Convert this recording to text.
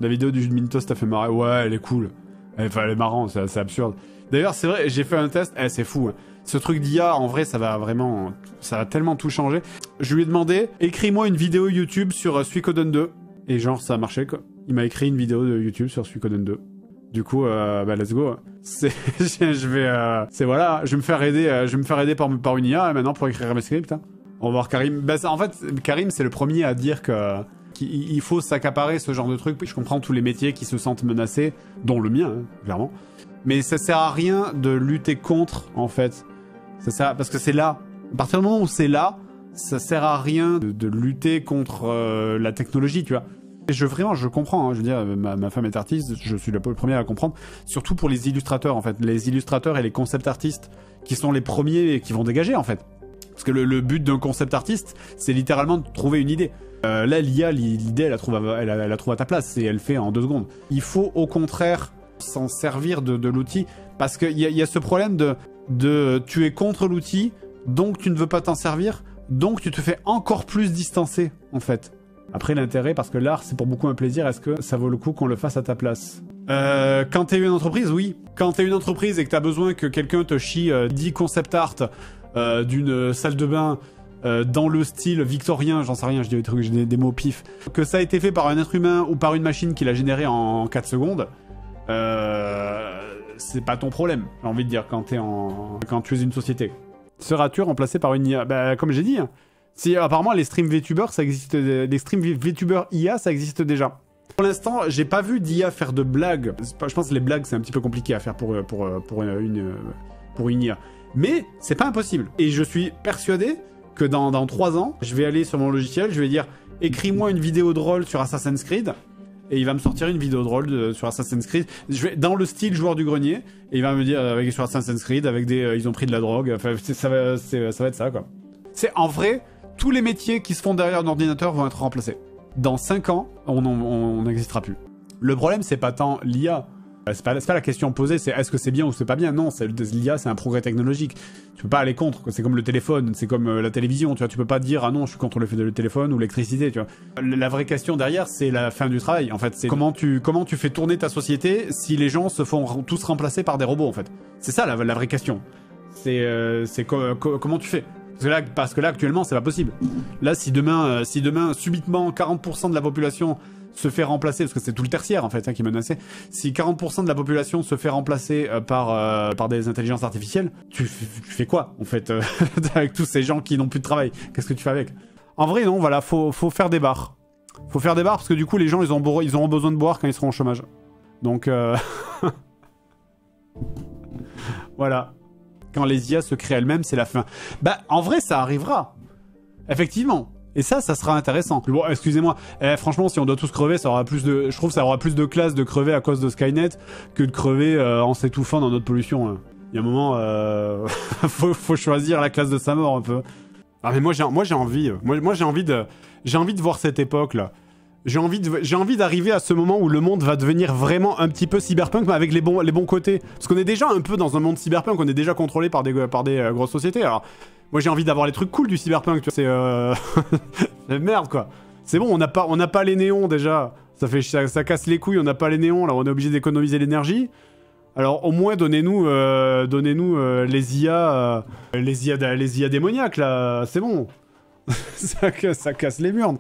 La vidéo du jus de Mintos t'a fait marrer. Ouais, elle est cool. Elle est marrante, c'est absurde. D'ailleurs, c'est vrai, j'ai fait un test. C'est fou. Hein. Ce truc d'IA, en vrai, ça va tellement tout changer. Je lui ai demandé, écris-moi une vidéo YouTube sur Suikoden 2. Et genre, ça a marché, quoi. Il m'a écrit une vidéo de YouTube sur Suikoden 2. Du coup, bah, let's go. Je vais me faire aider par une IA, maintenant, pour écrire mes scripts. Hein. On va voir Karim. Bah, en fait, Karim, c'est le premier à dire qu'il faut s'accaparer ce genre de truc. Je comprends tous les métiers qui se sentent menacés, dont le mien, hein, clairement. Mais ça sert à rien de lutter contre, en fait. Parce que c'est là. À partir du moment où c'est là, ça sert à rien de lutter contre la technologie, tu vois. Et je comprends, hein, je veux dire, ma femme est artiste, je suis le premier à comprendre. Surtout pour les illustrateurs, en fait. Les illustrateurs et les concept artistes qui sont les premiers qui vont dégager, en fait. Parce que le but d'un concept artiste, c'est littéralement de trouver une idée. Là, l'IA, l'idée, elle la trouve à ta place et elle fait en 2 secondes. Il faut, au contraire, s'en servir de l'outil, parce qu'il y a ce problème de tu es contre l'outil, donc tu ne veux pas t'en servir, donc tu te fais encore plus distancer, en fait. Après, l'intérêt, parce que l'art, c'est pour beaucoup un plaisir, est-ce que ça vaut le coup qu'on le fasse à ta place? Quand t'es une entreprise, oui. Quand t'es une entreprise et que t'as besoin que quelqu'un te chie 10 concept art d'une salle de bain dans le style victorien, j'en sais rien, je dis des mots pif, que ça a été fait par un être humain ou par une machine qui l'a généré en 4 secondes, c'est pas ton problème, j'ai envie de dire, quand tu es une société. Seras-tu remplacé par une IA? Bah, comme j'ai dit, hein. Si apparemment les stream VTubers, ça existe, les stream VTubers IA, ça existe déjà. Pour l'instant, j'ai pas vu d'IA faire de blagues. Je pense que les blagues, c'est un petit peu compliqué à faire pour une IA. Mais c'est pas impossible. Et je suis persuadé que dans 3 ans, je vais aller sur mon logiciel, je vais dire écris-moi une vidéo drôle sur Assassin's Creed. Et il va me sortir une vidéo drôle sur Assassin's Creed. Je vais dans le style joueur du grenier. Et il va me dire sur Assassin's Creed avec ils ont pris de la drogue. Enfin, ça va être ça, quoi. C'est en vrai. Tous les métiers qui se font derrière un ordinateur vont être remplacés. Dans 5 ans, on n'existera plus. Le problème, c'est pas tant l'IA. C'est pas la question posée, c'est est-ce que c'est bien ou c'est pas bien. Non, l'IA, c'est un progrès technologique. Tu peux pas aller contre. C'est comme le téléphone, c'est comme la télévision. Tu vois, tu peux pas dire ah non, je suis contre le téléphone ou l'électricité. Tu vois. La vraie question derrière, c'est la fin du travail. En fait, c'est comment tu fais tourner ta société si les gens se font tous remplacer par des robots. En fait, c'est ça la vraie question. C'est comment tu fais. Parce que là, actuellement, c'est pas possible. Là, si demain, subitement, 40% de la population se fait remplacer, parce que c'est tout le tertiaire, en fait, hein, qui est menacé, si 40% de la population se fait remplacer par des intelligences artificielles, tu fais quoi, en fait, avec tous ces gens qui n'ont plus de travail? Qu'est-ce que tu fais avec? En vrai, non, voilà, faut faire des bars. Faut faire des bars, parce que du coup, les gens, ils auront besoin de boire quand ils seront au chômage. Donc, voilà. Quand les IA se créent elles-mêmes, c'est la fin. Bah, en vrai, ça arrivera. Effectivement. Et ça sera intéressant. Bon, excusez-moi. Franchement, si on doit tous crever, je trouve que ça aura plus de classe de crever à cause de Skynet que de crever en s'étouffant dans notre pollution. Hein. Il y a un moment, faut choisir la classe de sa mort un peu. Ah, mais moi j'ai envie. Moi j'ai envie de voir cette époque-là. J'ai envie d'arriver à ce moment où le monde va devenir vraiment un petit peu cyberpunk, mais avec les bons côtés. Parce qu'on est déjà un peu dans un monde cyberpunk, on est déjà contrôlé par des grosses sociétés. Alors, moi j'ai envie d'avoir les trucs cool du cyberpunk, tu vois. C'est merde, quoi. C'est bon, on n'a pas les néons déjà. Ça casse les couilles, on n'a pas les néons, là on est obligé d'économiser l'énergie. Alors au moins donnez-nous les IA démoniaques, là, c'est bon. ça casse les burnes.